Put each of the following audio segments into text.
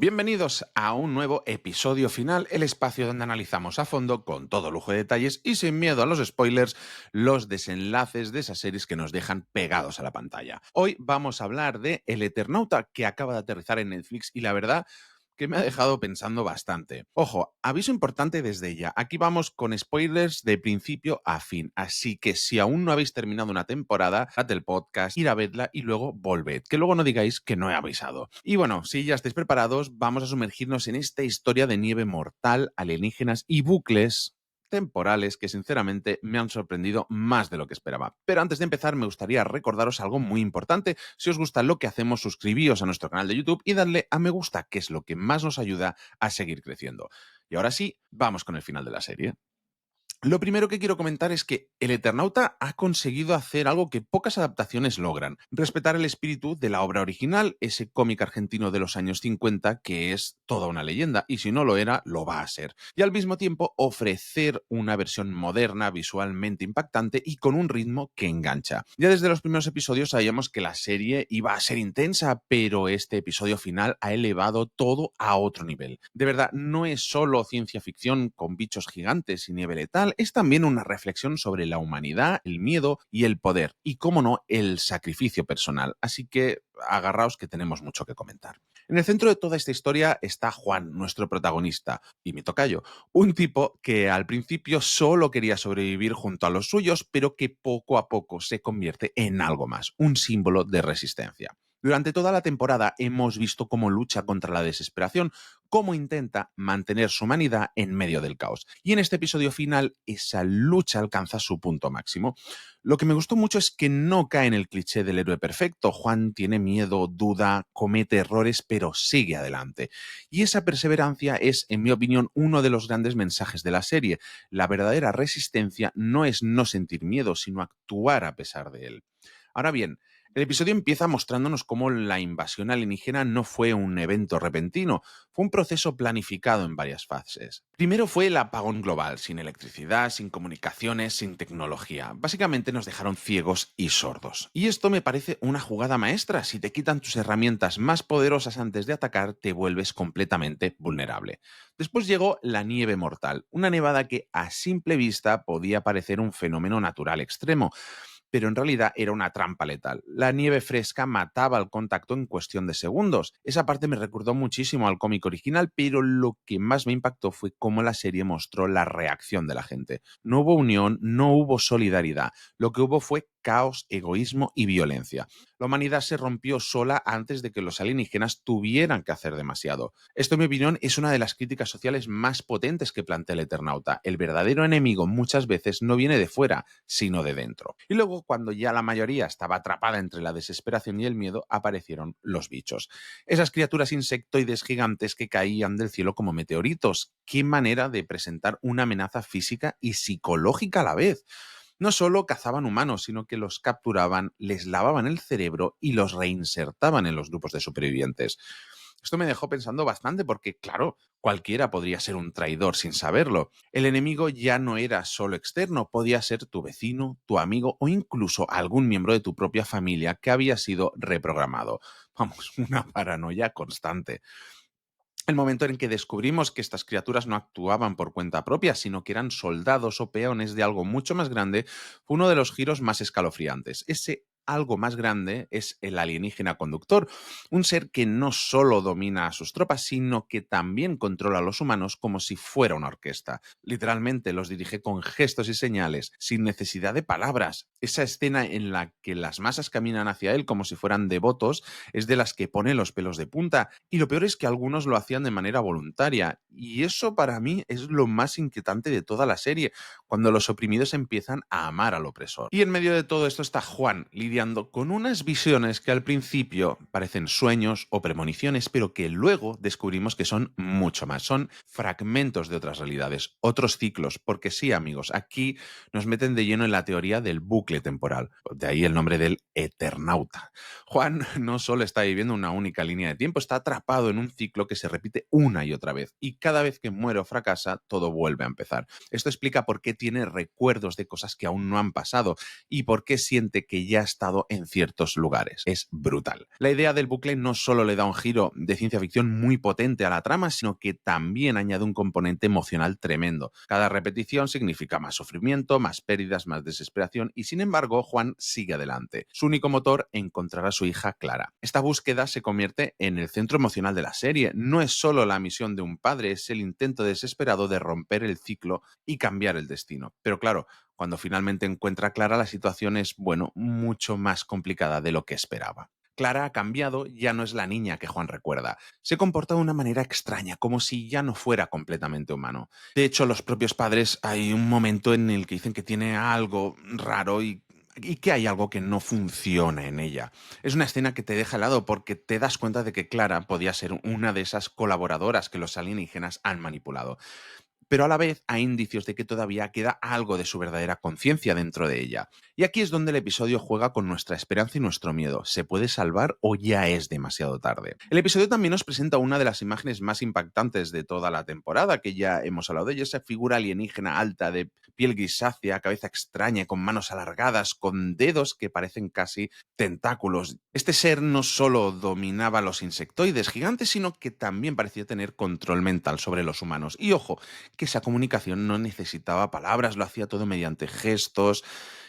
Bienvenidos a un nuevo episodio final, el espacio donde analizamos a fondo, con todo lujo de detalles y sin miedo a los spoilers, los desenlaces de esas series que nos dejan pegados a la pantalla. Hoy vamos a hablar de El Eternauta, que acaba de aterrizar en Netflix y la verdad que me ha dejado pensando bastante. Ojo, aviso importante desde ya. Aquí vamos con spoilers de principio a fin. Así que si aún no habéis terminado una temporada, dad el podcast, ir a verla y luego volved. Que luego no digáis que no he avisado. Y bueno, si ya estáis preparados, vamos a sumergirnos en esta historia de nieve mortal, alienígenas y bucles temporales que sinceramente me han sorprendido más de lo que esperaba. Pero antes de empezar me gustaría recordaros algo muy importante. Si os gusta lo que hacemos, suscribíos a nuestro canal de YouTube y dadle a me gusta, que es lo que más nos ayuda a seguir creciendo. Y ahora sí, vamos con el final de la serie. Lo primero que quiero comentar es que El Eternauta ha conseguido hacer algo que pocas adaptaciones logran: respetar el espíritu de la obra original, ese cómic argentino de los años 50 que es toda una leyenda, y si no lo era, lo va a ser. Y al mismo tiempo ofrecer una versión moderna, visualmente impactante y con un ritmo que engancha. Ya desde los primeros episodios sabíamos que la serie iba a ser intensa, pero este episodio final ha elevado todo a otro nivel. De verdad, no es solo ciencia ficción con bichos gigantes y nieve letal, es también una reflexión sobre la humanidad, el miedo y el poder, y cómo no, el sacrificio personal. Así que agarraos que tenemos mucho que comentar. En el centro de toda esta historia está Juan, nuestro protagonista, y mi tocayo, un tipo que al principio solo quería sobrevivir junto a los suyos, pero que poco a poco se convierte en algo más, un símbolo de resistencia. Durante toda la temporada hemos visto cómo lucha contra la desesperación, cómo intenta mantener su humanidad en medio del caos. Y en este episodio final, esa lucha alcanza su punto máximo. Lo que me gustó mucho es que no cae en el cliché del héroe perfecto. Juan tiene miedo, duda, comete errores, pero sigue adelante. Y esa perseverancia es, en mi opinión, uno de los grandes mensajes de la serie. La verdadera resistencia no es no sentir miedo, sino actuar a pesar de él. Ahora bien, el episodio empieza mostrándonos cómo la invasión alienígena no fue un evento repentino, fue un proceso planificado en varias fases. Primero fue el apagón global, sin electricidad, sin comunicaciones, sin tecnología. Básicamente nos dejaron ciegos y sordos. Y esto me parece una jugada maestra. Si te quitan tus herramientas más poderosas antes de atacar, te vuelves completamente vulnerable. Después llegó la nieve mortal, una nevada que a simple vista podía parecer un fenómeno natural extremo, pero en realidad era una trampa letal. La nieve fresca mataba al contacto en cuestión de segundos. Esa parte me recordó muchísimo al cómic original, pero lo que más me impactó fue cómo la serie mostró la reacción de la gente. No hubo unión, no hubo solidaridad. Lo que hubo fue caos, egoísmo y violencia. La humanidad se rompió sola antes de que los alienígenas tuvieran que hacer demasiado. Esto, en mi opinión, es una de las críticas sociales más potentes que plantea el Eternauta. El verdadero enemigo muchas veces no viene de fuera, sino de dentro. Y luego, cuando ya la mayoría estaba atrapada entre la desesperación y el miedo, aparecieron los bichos. Esas criaturas insectoides gigantes que caían del cielo como meteoritos. ¡Qué manera de presentar una amenaza física y psicológica a la vez! No solo cazaban humanos, sino que los capturaban, les lavaban el cerebro y los reinsertaban en los grupos de supervivientes. Esto me dejó pensando bastante porque, claro, cualquiera podría ser un traidor sin saberlo. El enemigo ya no era solo externo, podía ser tu vecino, tu amigo o incluso algún miembro de tu propia familia que había sido reprogramado. Vamos, una paranoia constante. El momento en que descubrimos que estas criaturas no actuaban por cuenta propia, sino que eran soldados o peones de algo mucho más grande, fue uno de los giros más escalofriantes. Ese algo más grande es el alienígena conductor, un ser que no solo domina a sus tropas, sino que también controla a los humanos como si fuera una orquesta. Literalmente los dirige con gestos y señales, sin necesidad de palabras. Esa escena en la que las masas caminan hacia él como si fueran devotos es de las que pone los pelos de punta. Y lo peor es que algunos lo hacían de manera voluntaria. Y eso para mí es lo más inquietante de toda la serie, cuando los oprimidos empiezan a amar al opresor. Y en medio de todo esto está Juan, lidiando con unas visiones que al principio parecen sueños o premoniciones, pero que luego descubrimos que son mucho más. Son fragmentos de otras realidades, otros ciclos, porque sí, amigos, aquí nos meten de lleno en la teoría del bucle temporal. De ahí el nombre del Eternauta. Juan no solo está viviendo una única línea de tiempo, está atrapado en un ciclo que se repite una y otra vez, y cada vez que muere o fracasa, todo vuelve a empezar. Esto explica por qué tiene recuerdos de cosas que aún no han pasado y por qué siente que ya está estado en ciertos lugares. Es brutal. La idea del bucle no solo le da un giro de ciencia ficción muy potente a la trama, sino que también añade un componente emocional tremendo. Cada repetición significa más sufrimiento, más pérdidas, más desesperación y sin embargo Juan sigue adelante. Su único motor, encontrar a su hija Clara. Esta búsqueda se convierte en el centro emocional de la serie. No es solo la misión de un padre, es el intento desesperado de romper el ciclo y cambiar el destino. Pero claro, cuando finalmente encuentra a Clara, la situación es, bueno, mucho más complicada de lo que esperaba. Clara ha cambiado, ya no es la niña que Juan recuerda. Se comporta de una manera extraña, como si ya no fuera completamente humano. De hecho, los propios padres hay un momento en el que dicen que tiene algo raro y que hay algo que no funciona en ella. Es una escena que te deja helado porque te das cuenta de que Clara podía ser una de esas colaboradoras que los alienígenas han manipulado, pero a la vez hay indicios de que todavía queda algo de su verdadera conciencia dentro de ella. Y aquí es donde el episodio juega con nuestra esperanza y nuestro miedo. ¿Se puede salvar o ya es demasiado tarde? El episodio también nos presenta una de las imágenes más impactantes de toda la temporada, que ya hemos hablado de ella, esa figura alienígena alta de piel grisácea, cabeza extraña, con manos alargadas, con dedos que parecen casi tentáculos. Este ser no solo dominaba los insectoides gigantes, sino que también parecía tener control mental sobre los humanos. Y ojo, que esa comunicación no necesitaba palabras, lo hacía todo mediante gestos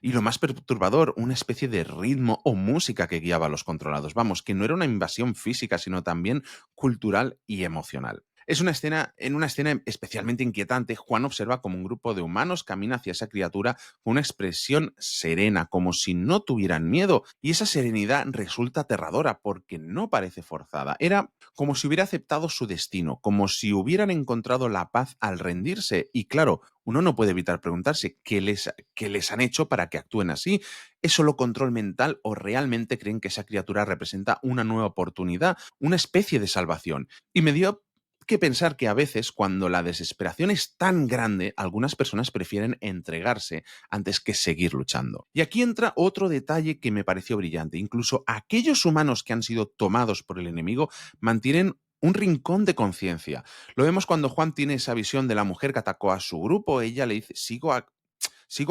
y lo más perturbador, una especie de ritmo o música que guiaba a los controlados. Vamos, que no era una invasión física, sino también cultural y emocional. En una escena especialmente inquietante, Juan observa como un grupo de humanos camina hacia esa criatura con una expresión serena, como si no tuvieran miedo, y esa serenidad resulta aterradora porque no parece forzada. Era como si hubiera aceptado su destino, como si hubieran encontrado la paz al rendirse. Y claro, uno no puede evitar preguntarse qué les han hecho para que actúen así. ¿Es solo control mental o realmente creen que esa criatura representa una nueva oportunidad, una especie de salvación? Y me dio que pensar que a veces, cuando la desesperación es tan grande, algunas personas prefieren entregarse antes que seguir luchando. Y aquí entra otro detalle que me pareció brillante. Incluso aquellos humanos que han sido tomados por el enemigo mantienen un rincón de conciencia. Lo vemos cuando Juan tiene esa visión de la mujer que atacó a su grupo. Ella le dice, sigo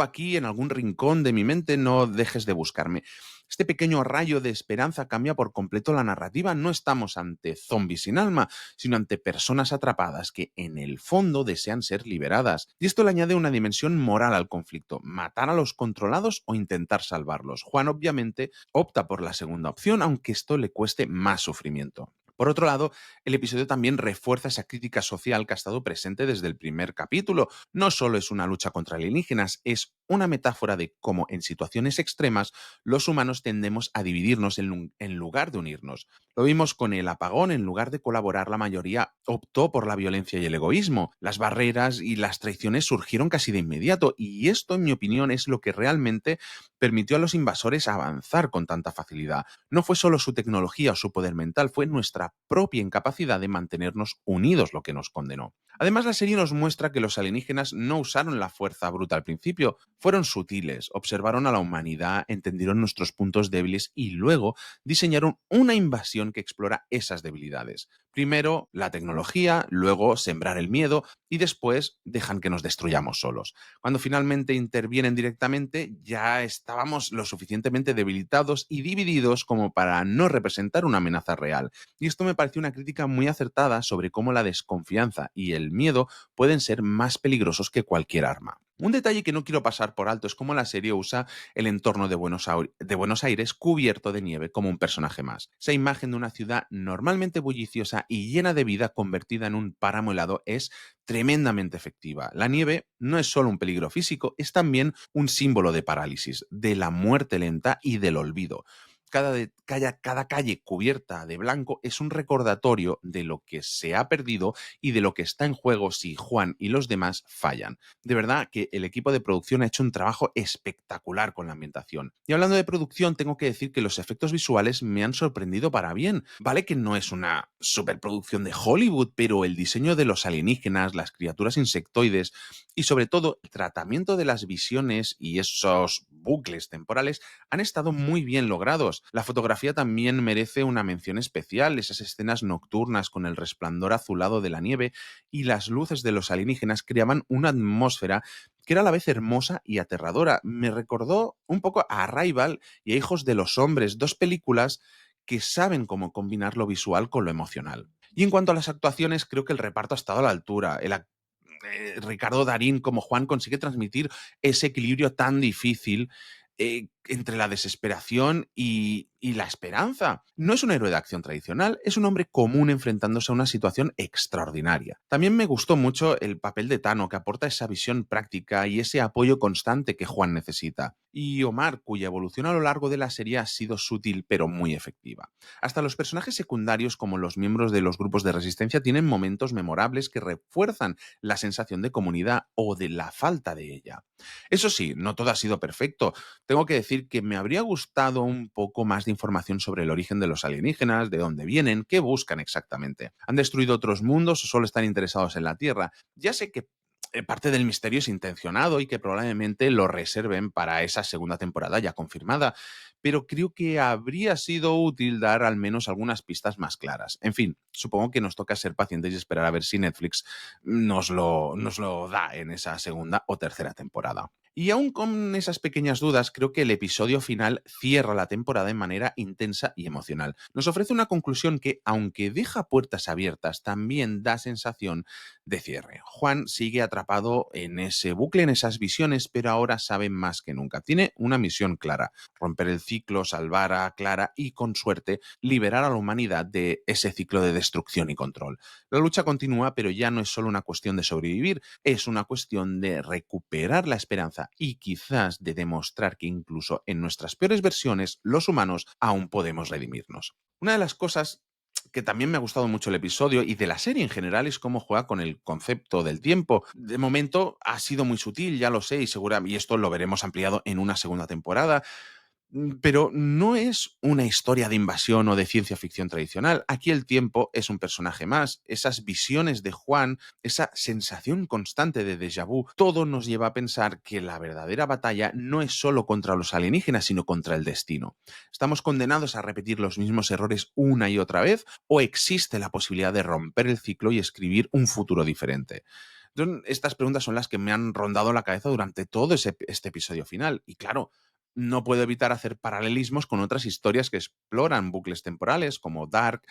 aquí en algún rincón de mi mente, no dejes de buscarme. Este pequeño rayo de esperanza cambia por completo la narrativa. No estamos ante zombies sin alma, sino ante personas atrapadas que en el fondo desean ser liberadas. Y esto le añade una dimensión moral al conflicto, matar a los controlados o intentar salvarlos. Juan obviamente opta por la segunda opción, aunque esto le cueste más sufrimiento. Por otro lado, el episodio también refuerza esa crítica social que ha estado presente desde el primer capítulo. No solo es una lucha contra alienígenas, es una metáfora de cómo en situaciones extremas los humanos tendemos a dividirnos en lugar de unirnos. Lo vimos con el apagón, en lugar de colaborar la mayoría optó por la violencia y el egoísmo. Las barreras y las traiciones surgieron casi de inmediato y esto, en mi opinión, es lo que realmente permitió a los invasores avanzar con tanta facilidad. No fue solo su tecnología o su poder mental, fue nuestra propia incapacidad de mantenernos unidos lo que nos condenó. Además, la serie nos muestra que los alienígenas no usaron la fuerza bruta al principio, fueron sutiles, observaron a la humanidad, entendieron nuestros puntos débiles y luego diseñaron una invasión que explora esas debilidades. Primero la tecnología, luego sembrar el miedo y después dejan que nos destruyamos solos. Cuando finalmente intervienen directamente, ya estábamos lo suficientemente debilitados y divididos como para no representar una amenaza real. Y esto me pareció una crítica muy acertada sobre cómo la desconfianza y el miedo pueden ser más peligrosos que cualquier arma. Un detalle que no quiero pasar por alto es cómo la serie usa el entorno de Buenos Aires cubierto de nieve como un personaje más. Esa imagen de una ciudad normalmente bulliciosa y llena de vida convertida en un páramo helado es tremendamente efectiva. La nieve no es solo un peligro físico, es también un símbolo de parálisis, de la muerte lenta y del olvido. Cada calle cubierta de blanco es un recordatorio de lo que se ha perdido y de lo que está en juego si Juan y los demás fallan. De verdad que el equipo de producción ha hecho un trabajo espectacular con la ambientación. Y hablando de producción, tengo que decir que los efectos visuales me han sorprendido para bien. Vale que no es una superproducción de Hollywood, pero el diseño de los alienígenas, las criaturas insectoides y sobre todo el tratamiento de las visiones y esos bucles temporales han estado muy bien logrados. momentos. La fotografía también merece una mención especial, esas escenas nocturnas con el resplandor azulado de la nieve y las luces de los alienígenas creaban una atmósfera que era a la vez hermosa y aterradora. Me recordó un poco a Arrival y a Hijos de los Hombres, dos películas que saben cómo combinar lo visual con lo emocional. Y en cuanto a las actuaciones, creo que el reparto ha estado a la altura. Ricardo Darín como Juan consigue transmitir ese equilibrio tan difícil entre la desesperación y la esperanza. No es un héroe de acción tradicional, es un hombre común enfrentándose a una situación extraordinaria. También me gustó mucho el papel de Tano, que aporta esa visión práctica y ese apoyo constante que Juan necesita. Y Omar, cuya evolución a lo largo de la serie ha sido sutil pero muy efectiva. Hasta los personajes secundarios, como los miembros de los grupos de resistencia, tienen momentos memorables que refuerzan la sensación de comunidad o de la falta de ella. Eso sí, no todo ha sido perfecto. Tengo que decir que me habría gustado un poco más de información sobre el origen de los alienígenas, de dónde vienen, qué buscan exactamente. ¿Han destruido otros mundos o solo están interesados en la Tierra? Ya sé que parte del misterio es intencionado y que probablemente lo reserven para esa segunda temporada ya confirmada, pero creo que habría sido útil dar al menos algunas pistas más claras. En fin, supongo que nos toca ser pacientes y esperar a ver si Netflix nos lo da en esa segunda o tercera temporada. Y aún con esas pequeñas dudas, creo que el episodio final cierra la temporada de manera intensa y emocional. Nos ofrece una conclusión que, aunque deja puertas abiertas, también da sensación de cierre. Juan sigue atrapado en ese bucle, en esas visiones, pero ahora sabe más que nunca. Tiene una misión clara: romper el ciclo, salvar a Clara y, con suerte, liberar a la humanidad de ese ciclo de destrucción y control. La lucha continúa, pero ya no es solo una cuestión de sobrevivir, es una cuestión de recuperar la esperanza y quizás de demostrar que incluso en nuestras peores versiones, los humanos aún podemos redimirnos. Una de las cosas que también me ha gustado mucho el episodio y de la serie en general es cómo juega con el concepto del tiempo. De momento ha sido muy sutil, ya lo sé, y esto lo veremos ampliado en una segunda temporada. Pero no es una historia de invasión o de ciencia ficción tradicional. Aquí el tiempo es un personaje más. Esas visiones de Juan, esa sensación constante de déjà vu, todo nos lleva a pensar que la verdadera batalla no es solo contra los alienígenas, sino contra el destino. ¿Estamos condenados a repetir los mismos errores una y otra vez? ¿O existe la posibilidad de romper el ciclo y escribir un futuro diferente? Estas preguntas son las que me han rondado la cabeza durante todo este episodio final. Y claro, no puedo evitar hacer paralelismos con otras historias que exploran bucles temporales, como Dark,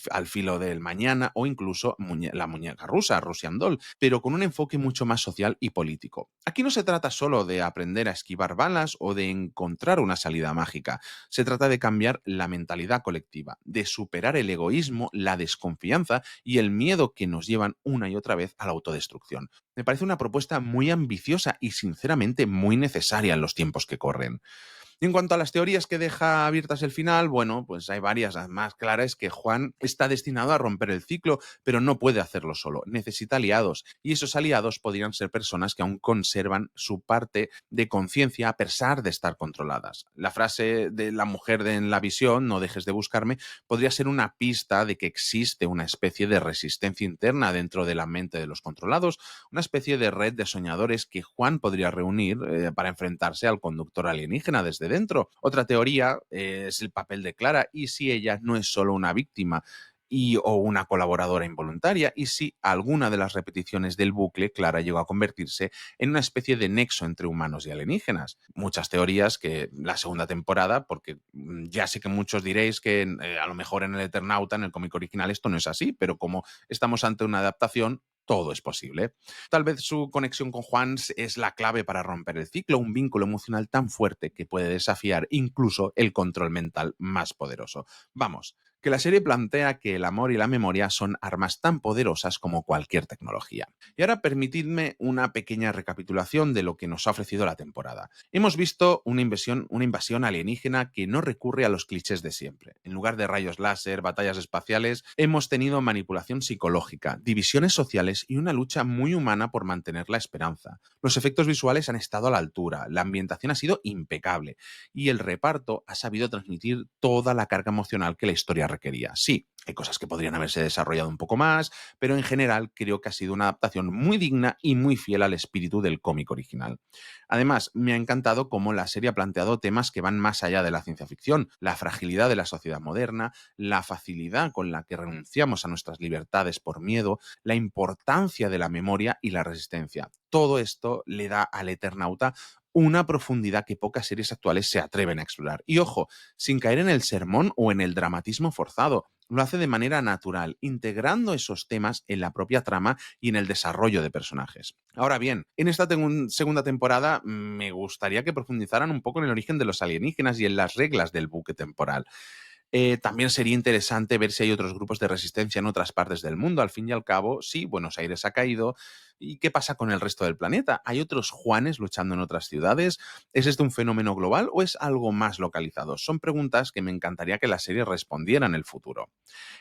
Al filo del mañana o incluso La muñeca rusa, Russian Doll, pero con un enfoque mucho más social y político. Aquí no se trata solo de aprender a esquivar balas o de encontrar una salida mágica. Se trata de cambiar la mentalidad colectiva, de superar el egoísmo, la desconfianza y el miedo que nos llevan una y otra vez a la autodestrucción. Me parece una propuesta muy ambiciosa y sinceramente muy necesaria en los tiempos que corren. Y en cuanto a las teorías que deja abiertas el final, bueno, pues hay varias. La más clara es que Juan está destinado a romper el ciclo, pero no puede hacerlo solo. Necesita aliados. Y esos aliados podrían ser personas que aún conservan su parte de conciencia a pesar de estar controladas. La frase de la mujer en la visión, no dejes de buscarme, podría ser una pista de que existe una especie de resistencia interna dentro de la mente de los controlados, una especie de red de soñadores que Juan podría reunir para enfrentarse al conductor alienígena desde dentro. Otra teoría es el papel de Clara y si ella no es solo una víctima o una colaboradora involuntaria, y si alguna de las repeticiones del bucle, Clara llegó a convertirse en una especie de nexo entre humanos y alienígenas. Muchas teorías que la segunda temporada, porque ya sé que muchos diréis que a lo mejor en el Eternauta, en el cómic original, esto no es así, pero como estamos ante una adaptación, todo es posible. Tal vez su conexión con Juan es la clave para romper el ciclo, un vínculo emocional tan fuerte que puede desafiar incluso el control mental más poderoso. Vamos, que la serie plantea que el amor y la memoria son armas tan poderosas como cualquier tecnología. Y ahora permitidme una pequeña recapitulación de lo que nos ha ofrecido la temporada. Hemos visto una invasión alienígena que no recurre a los clichés de siempre. En lugar de rayos láser, batallas espaciales, hemos tenido manipulación psicológica, divisiones sociales y una lucha muy humana por mantener la esperanza. Los efectos visuales han estado a la altura, la ambientación ha sido impecable y el reparto ha sabido transmitir toda la carga emocional que la historia requería. Sí, hay cosas que podrían haberse desarrollado un poco más, pero en general creo que ha sido una adaptación muy digna y muy fiel al espíritu del cómic original. Además, me ha encantado cómo la serie ha planteado temas que van más allá de la ciencia ficción, la fragilidad de la sociedad moderna, la facilidad con la que renunciamos a nuestras libertades por miedo, la importancia de la memoria y la resistencia. Todo esto le da al Eternauta una profundidad que pocas series actuales se atreven a explorar. Y ojo, sin caer en el sermón o en el dramatismo forzado. Lo hace de manera natural, integrando esos temas en la propia trama y en el desarrollo de personajes. Ahora bien, en esta segunda temporada me gustaría que profundizaran un poco en el origen de los alienígenas y en las reglas del buque temporal. También sería interesante ver si hay otros grupos de resistencia en otras partes del mundo. Al fin y al cabo, sí, Buenos Aires ha caído. ¿Y qué pasa con el resto del planeta? ¿Hay otros Juanes luchando en otras ciudades? ¿Es esto un fenómeno global o es algo más localizado? Son preguntas que me encantaría que la serie respondiera en el futuro.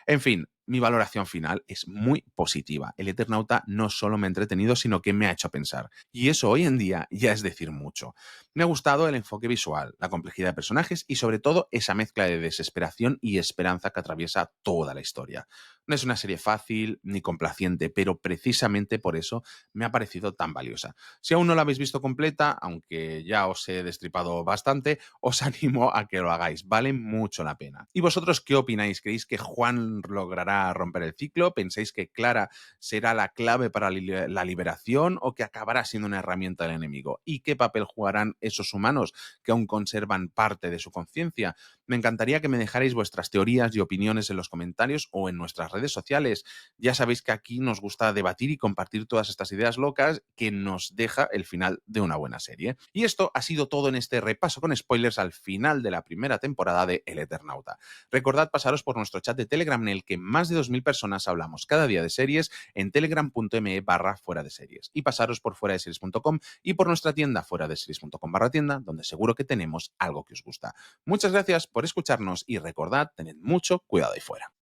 En fin, mi valoración final es muy positiva. El Eternauta no solo me ha entretenido, sino que me ha hecho pensar. Y eso hoy en día ya es decir mucho. Me ha gustado el enfoque visual, la complejidad de personajes y sobre todo esa mezcla de desesperación y esperanza que atraviesa toda la historia. No es una serie fácil ni complaciente, pero precisamente por eso me ha parecido tan valiosa. Si aún no la habéis visto completa, aunque ya os he destripado bastante, os animo a que lo hagáis. Vale mucho la pena. ¿Y vosotros qué opináis? ¿Creéis que Juan logrará romper el ciclo? ¿Pensáis que Clara será la clave para la liberación o que acabará siendo una herramienta del enemigo? ¿Y qué papel jugarán esos humanos que aún conservan parte de su conciencia? Me encantaría que me dejarais vuestras teorías y opiniones en los comentarios o en nuestras redes sociales. Ya sabéis que aquí nos gusta debatir y compartir todas estas ideas locas que nos deja el final de una buena serie. Y esto ha sido todo en este repaso con spoilers al final de la primera temporada de El Eternauta. Recordad pasaros por nuestro chat de Telegram en el que más de 2000 personas hablamos cada día de series en telegram.me/fuera de series. Y pasaros por fuera de series.com y por nuestra tienda fuera de series.com/tienda, donde seguro que tenemos algo que os gusta. Muchas gracias por escucharnos y recordad, tened mucho cuidado ahí fuera.